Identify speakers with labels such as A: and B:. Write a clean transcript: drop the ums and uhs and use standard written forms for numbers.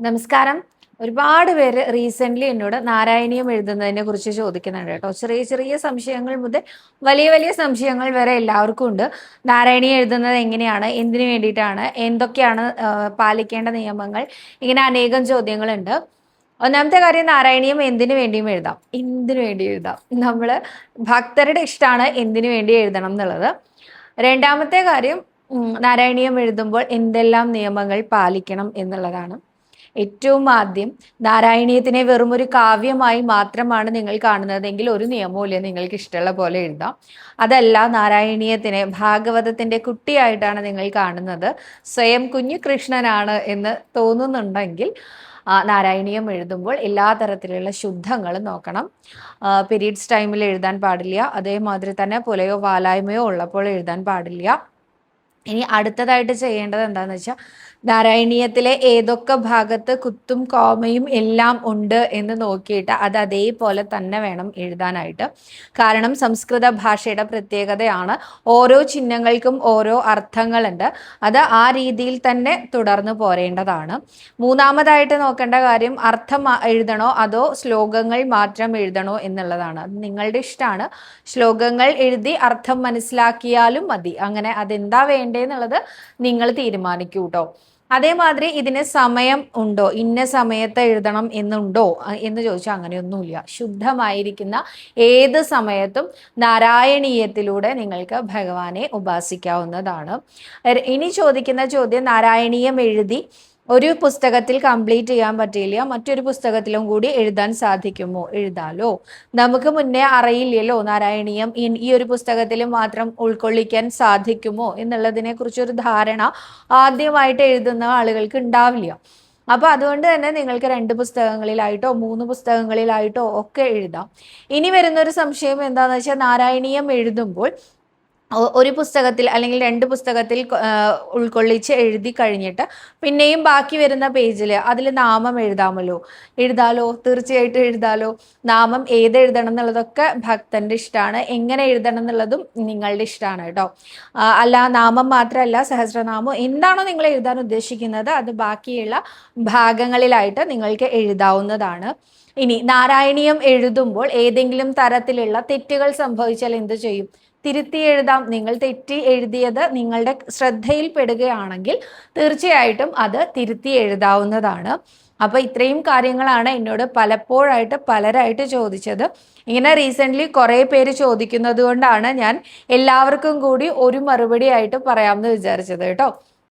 A: നമസ്കാരം. ഒരുപാട് പേര് റീസെൻ്റ്ലി എന്നോട് നാരായണീയം എഴുതുന്നതിനെ കുറിച്ച് ചോദിക്കുന്നുണ്ട് കേട്ടോ. ചെറിയ ചെറിയ സംശയങ്ങൾ മുതൽ വലിയ വലിയ സംശയങ്ങൾ വരെ എല്ലാവർക്കും ഉണ്ട്. നാരായണീയം എഴുതുന്നത് എങ്ങനെയാണ്, എന്തിനു വേണ്ടിയിട്ടാണ്, എന്തൊക്കെയാണ് പാലിക്കേണ്ട നിയമങ്ങൾ, ഇങ്ങനെ അനേകം ചോദ്യങ്ങളുണ്ട്. ഒന്നാമത്തെ കാര്യം, നാരായണീയം എന്തിനു വേണ്ടിയും എഴുതാം. എന്തിനു വേണ്ടി എഴുതാം. നമ്മൾ ഭക്തരുടെ ഇഷ്ടമാണ് എന്തിനു വേണ്ടി എഴുതണം എന്നുള്ളത്. രണ്ടാമത്തെ കാര്യം, നാരായണീയം എഴുതുമ്പോൾ എന്തെല്ലാം നിയമങ്ങൾ പാലിക്കണം എന്നുള്ളതാണ്. ഏറ്റവും ആദ്യം, നാരായണീയത്തിനെ വെറും ഒരു കാവ്യമായി മാത്രമാണ് നിങ്ങൾ കാണുന്നതെങ്കിൽ ഒരു നിയമവും നിങ്ങൾക്ക് ഇഷ്ടമുള്ള പോലെ എഴുതാം. അതല്ല, നാരായണീയത്തിനെ ഭാഗവതത്തിന്റെ കുട്ടിയായിട്ടാണ് നിങ്ങൾ കാണുന്നത്, സ്വയം കുഞ്ഞു കൃഷ്ണനാണ് എന്ന് തോന്നുന്നുണ്ടെങ്കിൽ നാരായണീയം എഴുതുമ്പോൾ എല്ലാ തരത്തിലുള്ള ശുദ്ധങ്ങളും നോക്കണം. പീരീഡ്സ് ടൈമിൽ എഴുതാൻ പാടില്ല. അതേമാതിരി തന്നെ പുലയോ വാലായ്മയോ ഉള്ളപ്പോൾ എഴുതാൻ പാടില്ല. ഇനി അടുത്തതായിട്ട് ചെയ്യേണ്ടത് എന്താണെന്ന് വെച്ചാൽ, നാരായണീയത്തിലെ ഏതൊക്കെ ഭാഗത്ത് കുത്തും കോമയും എല്ലാം ഉണ്ട് എന്ന് നോക്കിയിട്ട് അത് അതേപോലെ തന്നെ വേണം എഴുതാനായിട്ട്. കാരണം സംസ്കൃത ഭാഷയുടെ പ്രത്യേകതയാണ്, ഓരോ ചിഹ്നങ്ങൾക്കും ഓരോ അർത്ഥങ്ങളുണ്ട്. അത് ആ രീതിയിൽ തന്നെ തുടർന്ന് പോരേണ്ടതാണ്. മൂന്നാമതായിട്ട് നോക്കേണ്ട കാര്യം, അർത്ഥം എഴുതണോ അതോ ശ്ലോകങ്ങൾ മാത്രം എഴുതണോ എന്നുള്ളതാണ്. അത് നിങ്ങളുടെ ഇഷ്ടമാണ്. ശ്ലോകങ്ങൾ എഴുതി അർത്ഥം മനസ്സിലാക്കിയാലും മതി. അങ്ങനെ അതെന്താ വേണ്ടതെന്നുള്ളത് നിങ്ങൾ തീരുമാനിക്കൂ കേട്ടോ. അതേമാതിരി ഇതിന് സമയം ഉണ്ടോ, ഇന്ന സമയത്ത് എഴുതണം എന്നുണ്ടോ എന്ന് ചോദിച്ചാൽ അങ്ങനെയൊന്നുമില്ല. ശുദ്ധമായിരിക്കുന്ന ഏത് സമയത്തും നാരായണീയത്തിലൂടെ നിങ്ങൾക്ക് ഭഗവാനെ ഉപാസിക്കാവുന്നതാണ്. ഇനി ചോദിക്കുന്ന ചോദ്യം, നാരായണീയം എഴുതി ഒരു പുസ്തകത്തിൽ കംപ്ലീറ്റ് ചെയ്യാൻ പറ്റില്ല, മറ്റൊരു പുസ്തകത്തിലും കൂടി എഴുതാൻ സാധിക്കുമോ? എഴുതാലോ. നമുക്ക് മുന്നേ അറിയില്ലല്ലോ നാരായണീയം ഈ ഒരു പുസ്തകത്തിൽ മാത്രം ഉൾക്കൊള്ളിക്കാൻ സാധിക്കുമോ എന്നുള്ളതിനെ കുറിച്ചൊരു ധാരണ ആദ്യമായിട്ട് എഴുതുന്ന ആളുകൾക്ക് ഉണ്ടാവില്ല. അപ്പൊ അതുകൊണ്ട് തന്നെ നിങ്ങൾക്ക് 2 പുസ്തകങ്ങളിലായിട്ടോ 3 പുസ്തകങ്ങളിലായിട്ടോ ഒക്കെ എഴുതാം. ഇനി വരുന്നൊരു സംശയം എന്താണെന്ന് വെച്ചാൽ, നാരായണീയം എഴുതുമ്പോൾ ഒരു പുസ്തകത്തിൽ അല്ലെങ്കിൽ 2 പുസ്തകത്തിൽ ഉൾക്കൊള്ളിച്ച് എഴുതി കഴിഞ്ഞിട്ട് പിന്നെയും ബാക്കി വരുന്ന പേജിൽ അതിൽ നാമം എഴുതാലോ. തീർച്ചയായിട്ടും എഴുതാലോ. നാമം ഏത് എഴുതണം എന്നുള്ളതൊക്കെ ഭക്തന്റെ ഇഷ്ടമാണ്. എങ്ങനെ എഴുതണം എന്നുള്ളതും നിങ്ങളുടെ ഇഷ്ടമാണ് കേട്ടോ. അല്ല, നാമം മാത്രമല്ല, സഹസ്രനാമം എന്താണോ നിങ്ങൾ എഴുതാൻ ഉദ്ദേശിക്കുന്നത് അത് ബാക്കിയുള്ള ഭാഗങ്ങളിലായിട്ട് നിങ്ങൾക്ക് എഴുതാവുന്നതാണ്. ഇനി നാരായണീയം എഴുതുമ്പോൾ ഏതെങ്കിലും തരത്തിലുള്ള തെറ്റുകൾ സംഭവിച്ചാൽ എന്ത് ചെയ്യും? തിരുത്തി എഴുതാം. നിങ്ങൾ തെറ്റി എഴുതിയത് നിങ്ങളുടെ ശ്രദ്ധയിൽപ്പെടുകയാണെങ്കിൽ തീർച്ചയായിട്ടും അത് തിരുത്തി എഴുതാവുന്നതാണ്. അപ്പൊ ഇത്രയും കാര്യങ്ങളാണ് എന്നോട് പലരായിട്ട് ചോദിച്ചത്. ഇങ്ങനെ റീസെന്റ് കുറെ പേര് ചോദിക്കുന്നത് കൊണ്ടാണ് ഞാൻ എല്ലാവർക്കും കൂടി ഒരു മറുപടി ആയിട്ട് പറയാമെന്ന് വിചാരിച്ചത് കേട്ടോ.